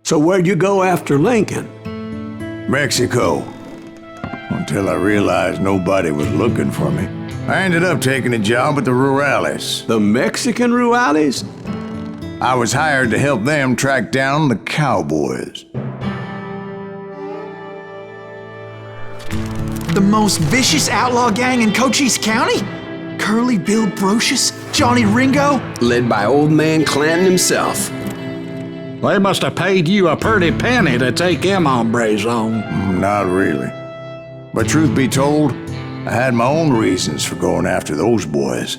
So where'd you go after Lincoln? Mexico. Until I realized nobody was looking for me. I ended up taking a job at the Rurales. The Mexican Rurales? I was hired to help them track down the Cowboys. The most vicious outlaw gang in Cochise County? Curly Bill Brocious? Johnny Ringo? Led by old man Clanton himself. They must have paid you a pretty penny to take them hombres on. Not really. But truth be told, I had my own reasons for going after those boys.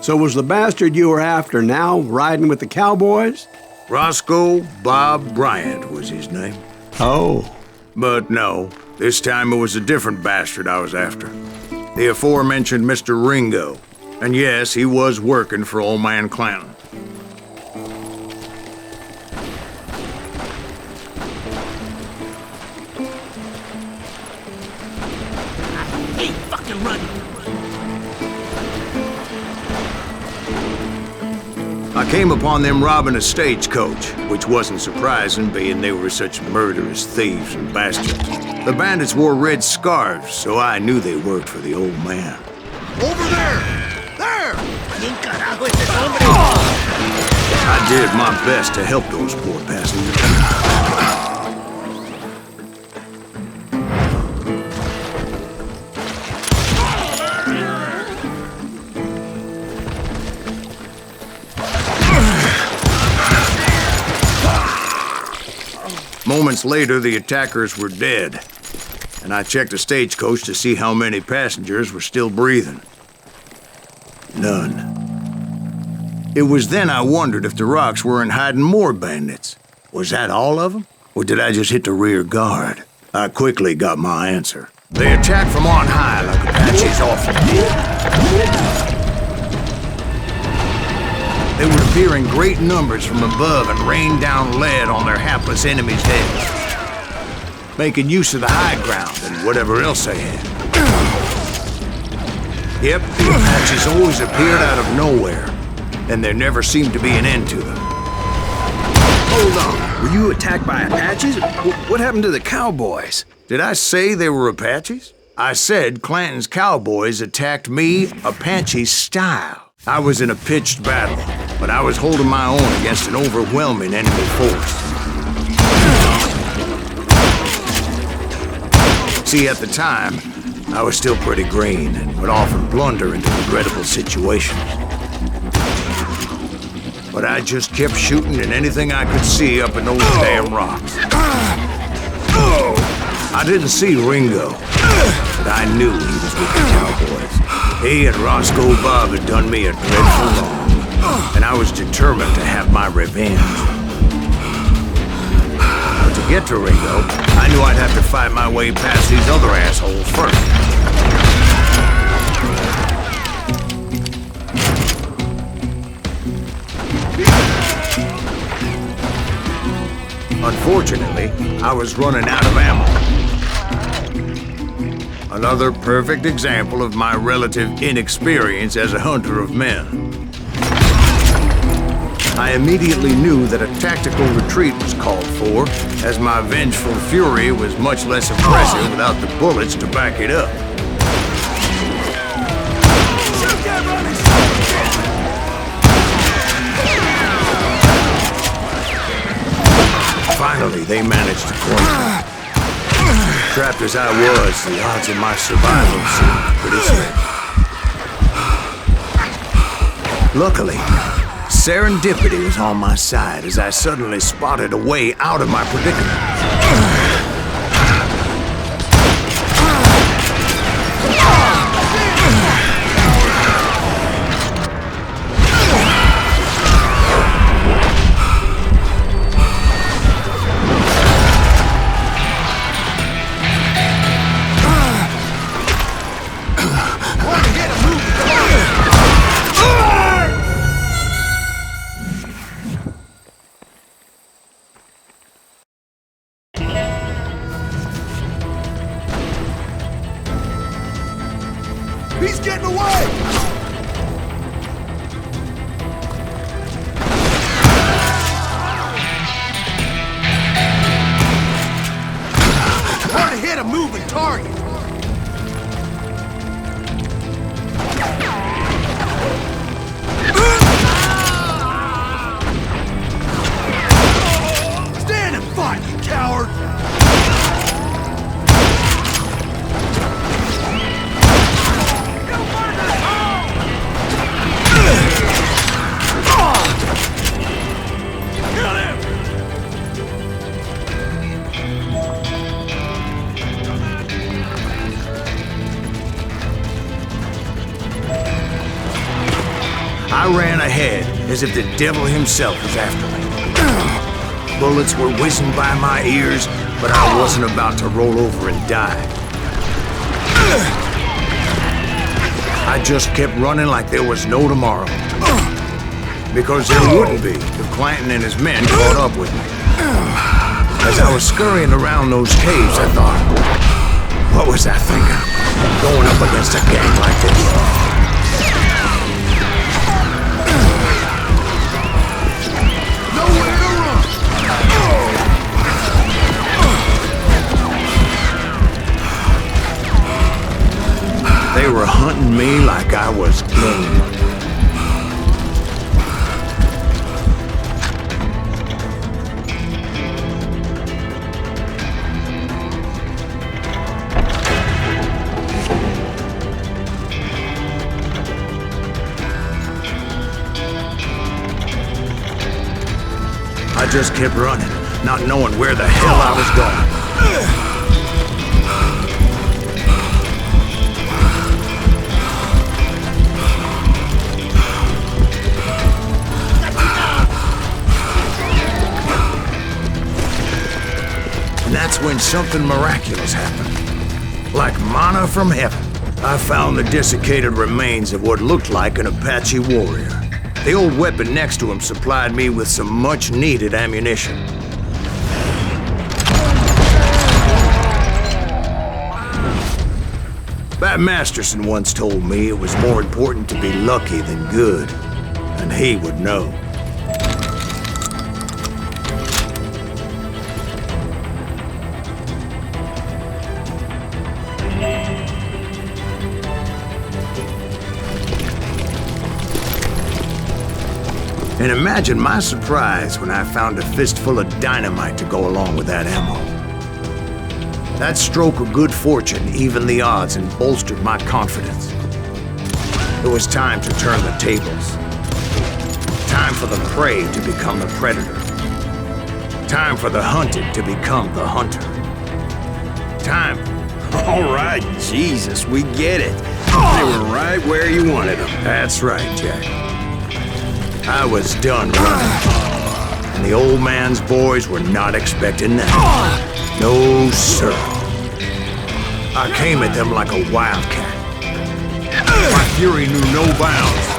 So was the bastard you were after now riding with the Cowboys? Roscoe Bob Bryant was his name. Oh. But no, this time it was a different bastard I was after. The aforementioned Mr. Ringo. And yes, he was working for old man Clanton. I came upon them robbing a stagecoach, which wasn't surprising, being they were such murderous thieves and bastards. The bandits wore red scarves, so I knew they worked for the old man. Over there! There! I did my best to help those poor passengers. Moments later, the attackers were dead, and I checked the stagecoach to see how many passengers were still breathing. None. It was then I wondered if the rocks weren't hiding more bandits. Was that all of them? Or did I just hit the rear guard? I quickly got my answer. They attacked from on high like Apaches often did. They would appear in great numbers from above and rain down lead on their hapless enemies' heads, making use of the high ground and whatever else they had. Yep, the Apaches always appeared out of nowhere, and there never seemed to be an end to them. Hold on, were you attacked by Apaches? What happened to the Cowboys? Did I say they were Apaches? I said Clanton's Cowboys attacked me Apache style. I was in a pitched battle, but I was holding my own against an overwhelming enemy force. See, at the time, I was still pretty green and would often blunder into regrettable situations. But I just kept shooting at anything I could see up in those damn rocks. I didn't see Ringo, but I knew he was with the Cowboys. He and Roscoe Bob had done me a dreadful wrong, and I was determined to have my revenge. But to get to Ringo, I knew I'd have to fight my way past these other assholes first. Unfortunately, I was running out of ammo. Another perfect example of my relative inexperience as a hunter of men. I immediately knew that a tactical retreat was called for, as my vengeful fury was much less impressive without the bullets to back it up. Finally, they managed to corner me. Trapped as I was, the odds of my survival seemed pretty slim. Luckily, serendipity was on my side as I suddenly spotted a way out of my predicament. He's getting away! Hard to hit a moving target. Stand and fight, you coward! I ran ahead as if the devil himself was after me. Bullets were whizzing by my ears, but I wasn't about to roll over and die. I just kept running like there was no tomorrow. Because there wouldn't be if Clanton and his men caught up with me. As I was scurrying around those caves, I thought, what was I thinking? Going up against a gang like this? They were hunting me like I was game. I just kept running, not knowing where the hell I was going. And that's when something miraculous happened. Like manna from heaven, I found the desiccated remains of what looked like an Apache warrior. The old weapon next to him supplied me with some much-needed ammunition. Bat Masterson once told me it was more important to be lucky than good, and he would know. And imagine my surprise when I found a fistful of dynamite to go along with that ammo. That stroke of good fortune evened the odds and bolstered my confidence. It was time to turn the tables. Time for the prey to become the predator. Time for the hunted to become the hunter. Time. All right, Jesus, we get it. They were right where you wanted them. That's right, Jack. I was done running, and the old man's boys were not expecting that. No, sir. I came at them like a wildcat. My fury knew no bounds.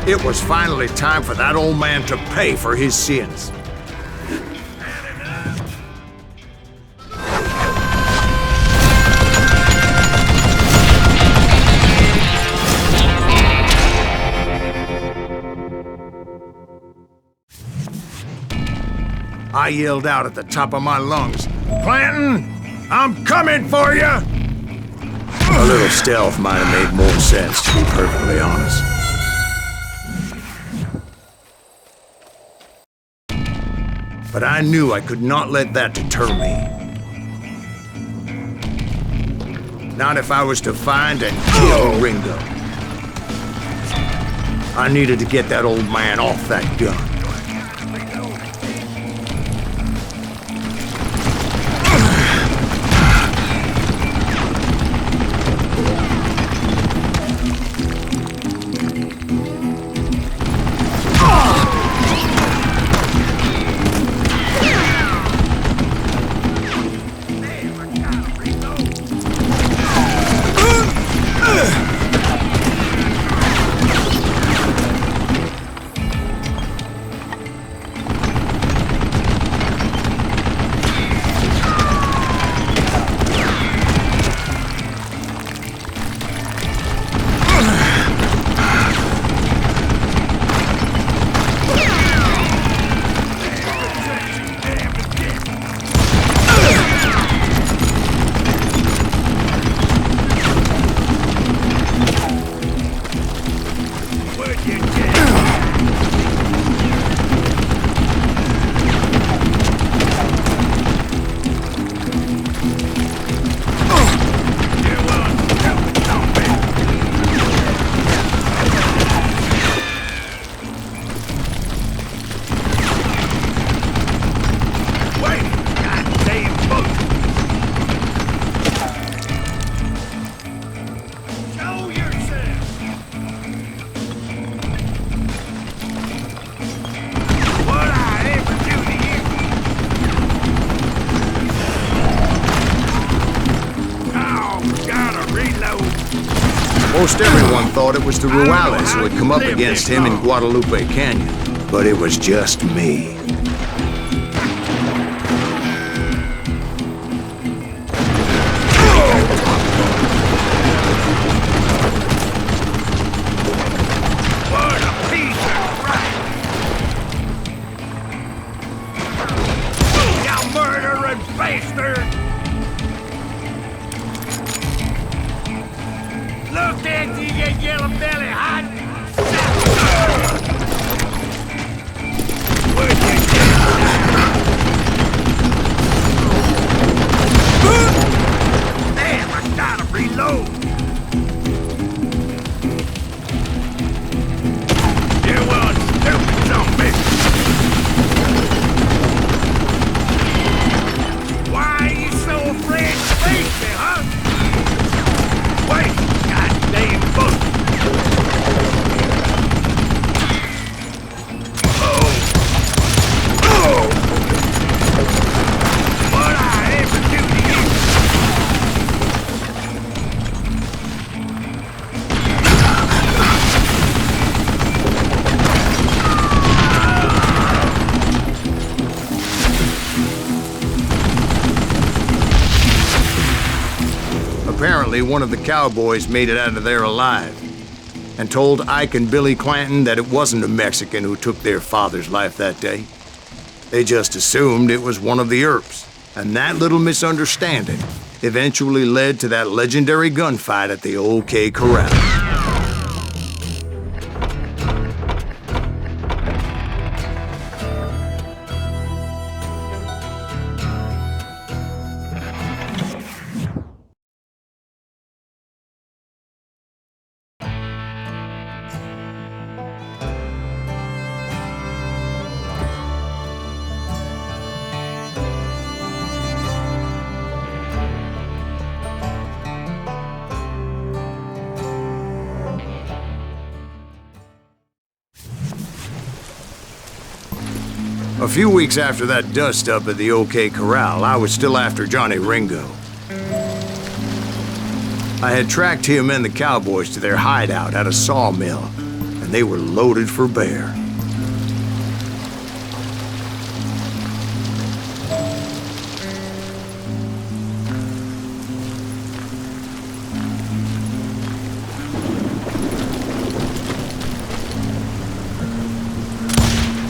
It was finally time for that old man to pay for his sins. I yelled out at the top of my lungs, "Clanton, I'm coming for you!" A little stealth might have made more sense, to be perfectly honest. But I knew I could not let that deter me. Not if I was to find and kill Ringo. I needed to get that old man off that gun. Most everyone thought it was the Ruales who had come up against him in Guadalupe Canyon, but it was just me. What a piece of crap! You murdering bastard! Look at you, you yellow belly hot! Where'd you get Damn, I gotta reload! You one stupid zombie! Why are you so afraid to face me, huh? Wait! Goddamn book! What I ever do to you? Apparently, one of the Cowboys made it out of there alive and told Ike and Billy Clanton that it wasn't a Mexican who took their father's life that day. They just assumed it was one of the Earps, and that little misunderstanding eventually led to that legendary gunfight at the OK Corral. A few weeks after that dust-up at the OK Corral, I was still after Johnny Ringo. I had tracked him and the Cowboys to their hideout at a sawmill, and they were loaded for bear.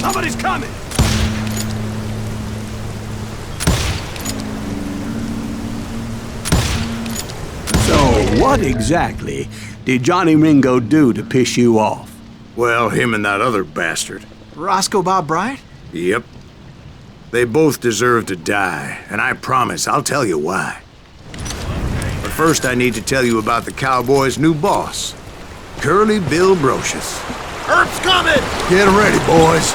Somebody's coming! So, what exactly did Johnny Ringo do to piss you off? Well, him and that other bastard. Roscoe Bob Bryant? Yep. They both deserve to die, and I promise I'll tell you why. But first I need to tell you about the Cowboys' new boss, Curly Bill Brocious. Earth's coming! Get ready, boys.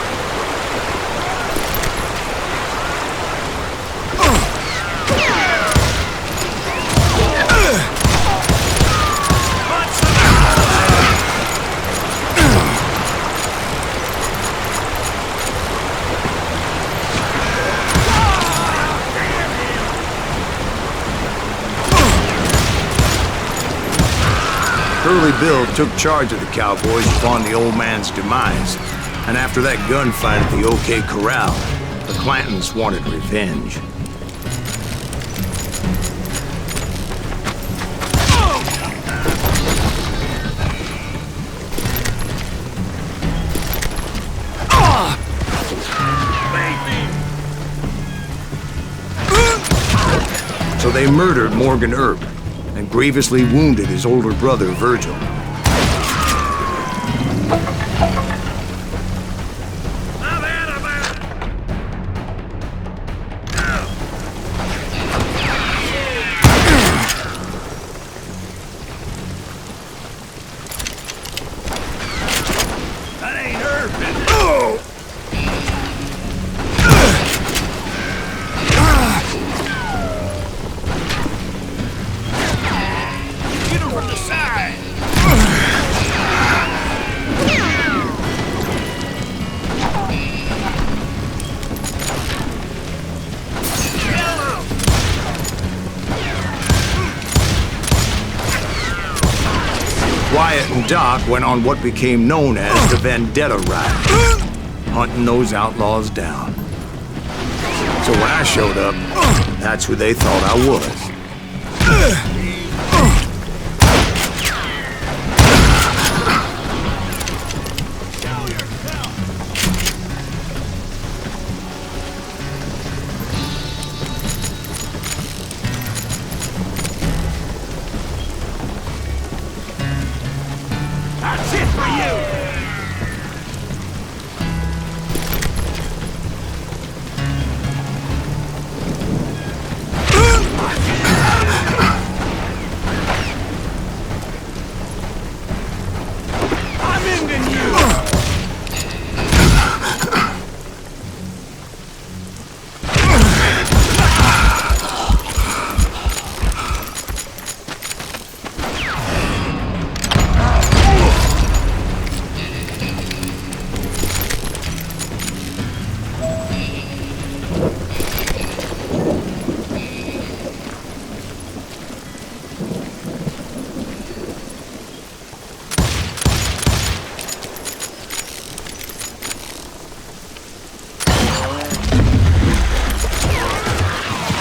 Curly Bill took charge of the Cowboys upon the old man's demise, and after that gunfight at the OK Corral, the Clantons wanted revenge. So they murdered Morgan Earp and grievously wounded his older brother, Virgil. That ain't Earp, is it? Get him from the side! Wyatt and Doc went on what became known as the Vendetta Ride, hunting those outlaws down. So when I showed up, that's who they thought I was. That's it for you! I'm ending you!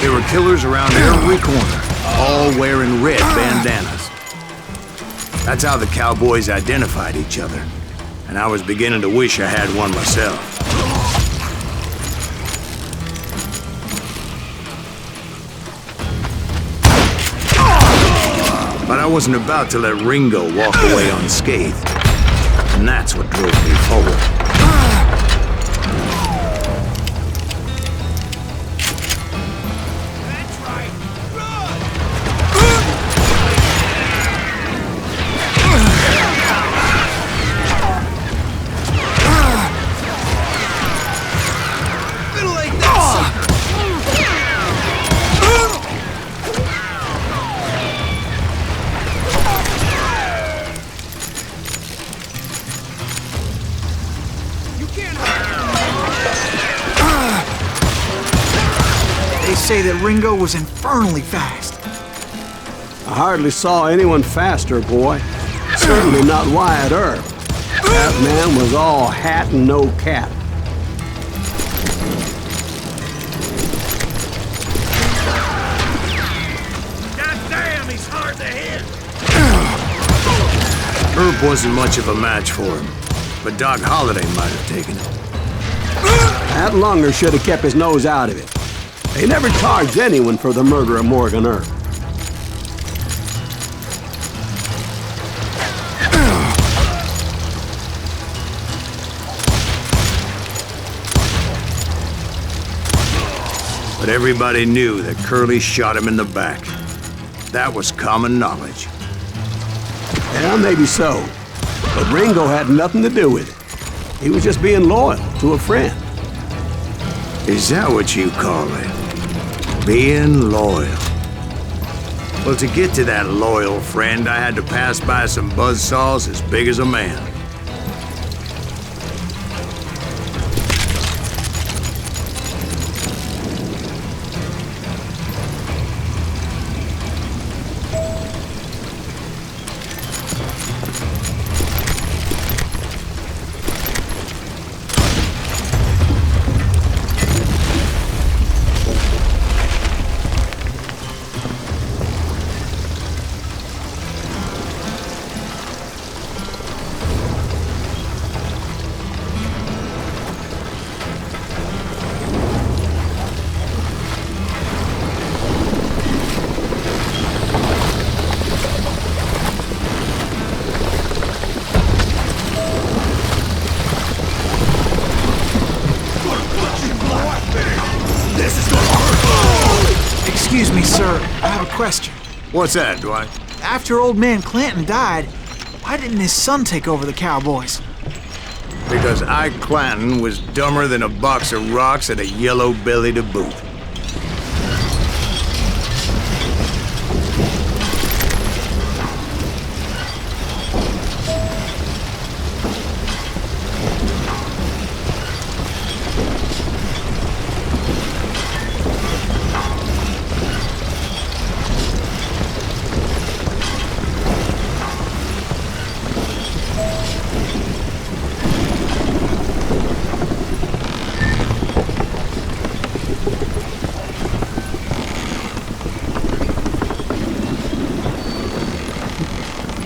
There were killers around every corner, all wearing red bandanas. That's how the Cowboys identified each other, and I was beginning to wish I had one myself. But I wasn't about to let Ringo walk away unscathed, and that's what drove me forward. That's right! Run! Middle-like that You can't They say that Ringo was infernally fast. I hardly saw anyone faster, boy. Certainly not Wyatt Earp. That man was all hat and no cap. God damn, he's hard to hit! Earp wasn't much of a match for him, but Doc Holliday might have taken it. That lunger should have kept his nose out of it. They never charged anyone for the murder of Morgan Earp. But everybody knew that Curly shot him in the back. That was common knowledge. Yeah, maybe so. But Ringo had nothing to do with it. He was just being loyal to a friend. Is that what you call it? Being loyal? Well, to get to that loyal friend, I had to pass by some buzzsaws as big as a man. Excuse me, sir. I have a question. What's that, Dwight? After old man Clanton died, why didn't his son take over the Cowboys? Because Ike Clanton was dumber than a box of rocks and a yellow belly to boot.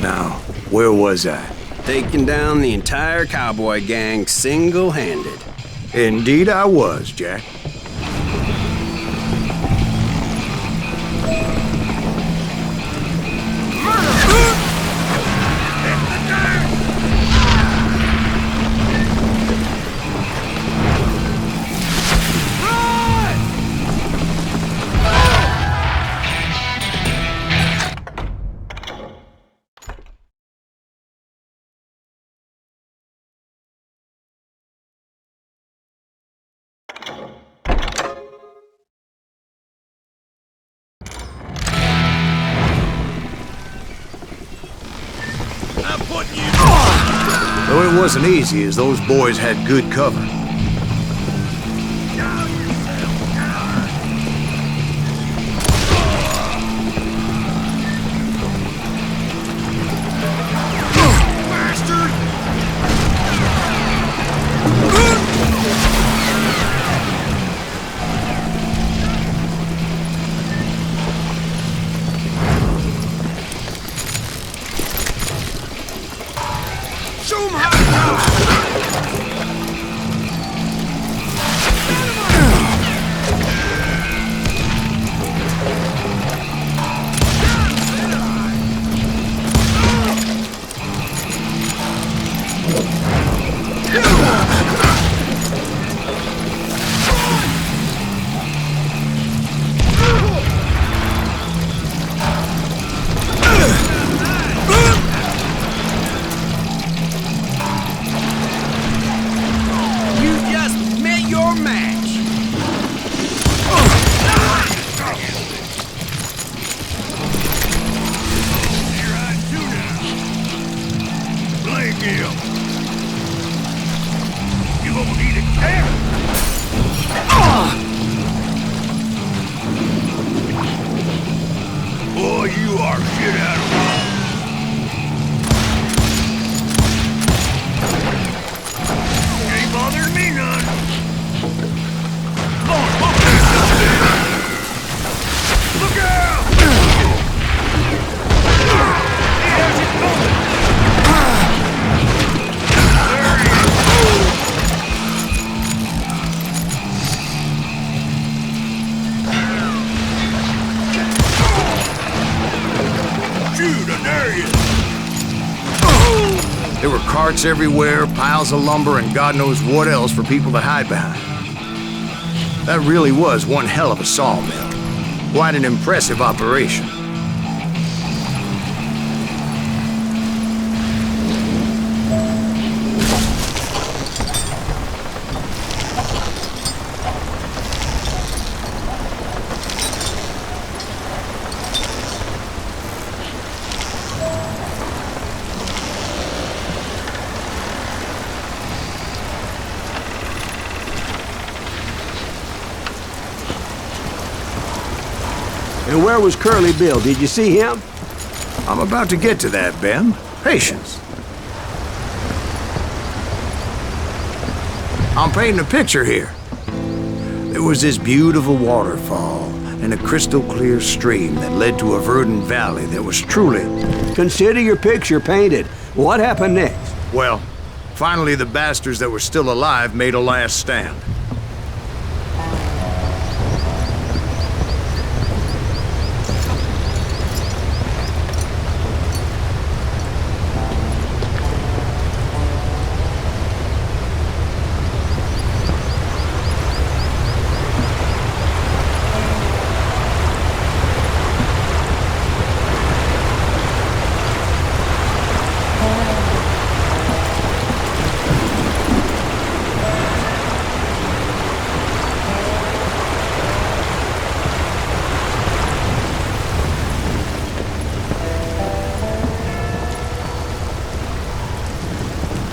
Now, where was I? Taking down the entire cowboy gang single-handed. Indeed I was, Jack. Though it wasn't easy, as those boys had good cover. There were carts everywhere, piles of lumber, and God knows what else for people to hide behind. That really was one hell of a sawmill. Quite an impressive operation. where was Curly Bill? Did you see him? I'm about to get to that, Ben. Patience. I'm painting a picture here. There was this beautiful waterfall and a crystal clear stream that led to a verdant valley that was truly... Consider your picture painted. What happened next? Well, finally the bastards that were still alive made a last stand.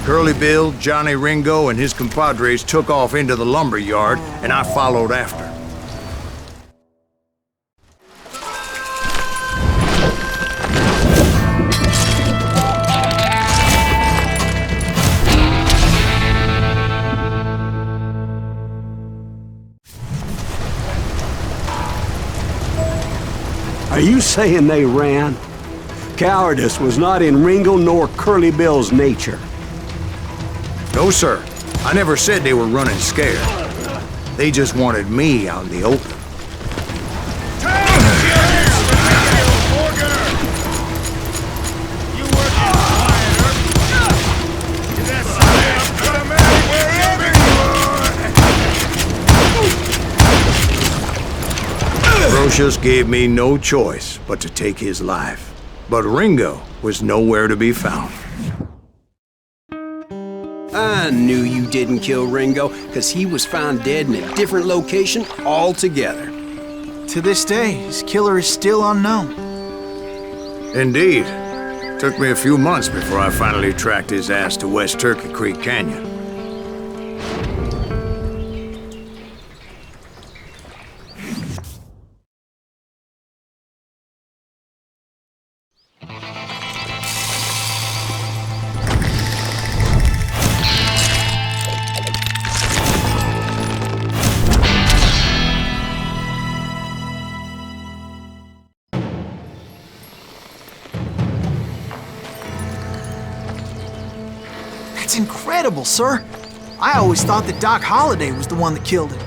Curly Bill, Johnny Ringo, and his compadres took off into the lumber yard, and I followed after. Are you saying they ran? Cowardice was not in Ringo nor Curly Bill's nature. No, sir. I never said they were running scared. They just wanted me out in the open. Brocious gave me no choice but to take his life. But Ringo was nowhere to be found. I knew you didn't kill Ringo, because he was found dead in a different location altogether. To this day, his killer is still unknown. Indeed. Took me a few months before I finally tracked his ass to West Turkey Creek Canyon. That's incredible, sir. I always thought that Doc Holliday was the one that killed him.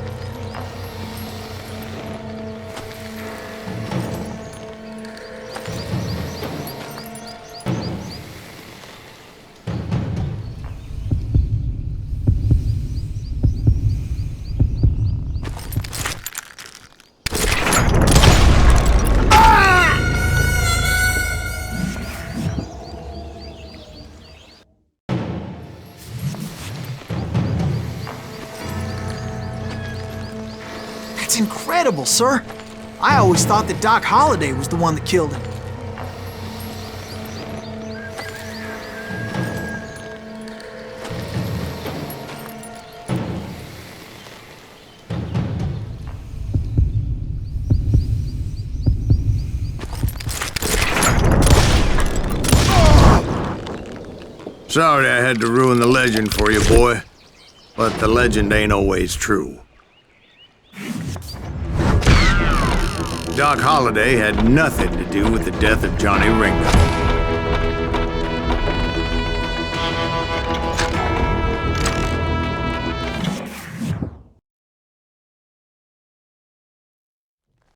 That's incredible, sir. I always thought that Doc Holliday was the one that killed him. Sorry I had to ruin the legend for you, boy. But the legend ain't always true. Doc Holliday had nothing to do with the death of Johnny Ringo.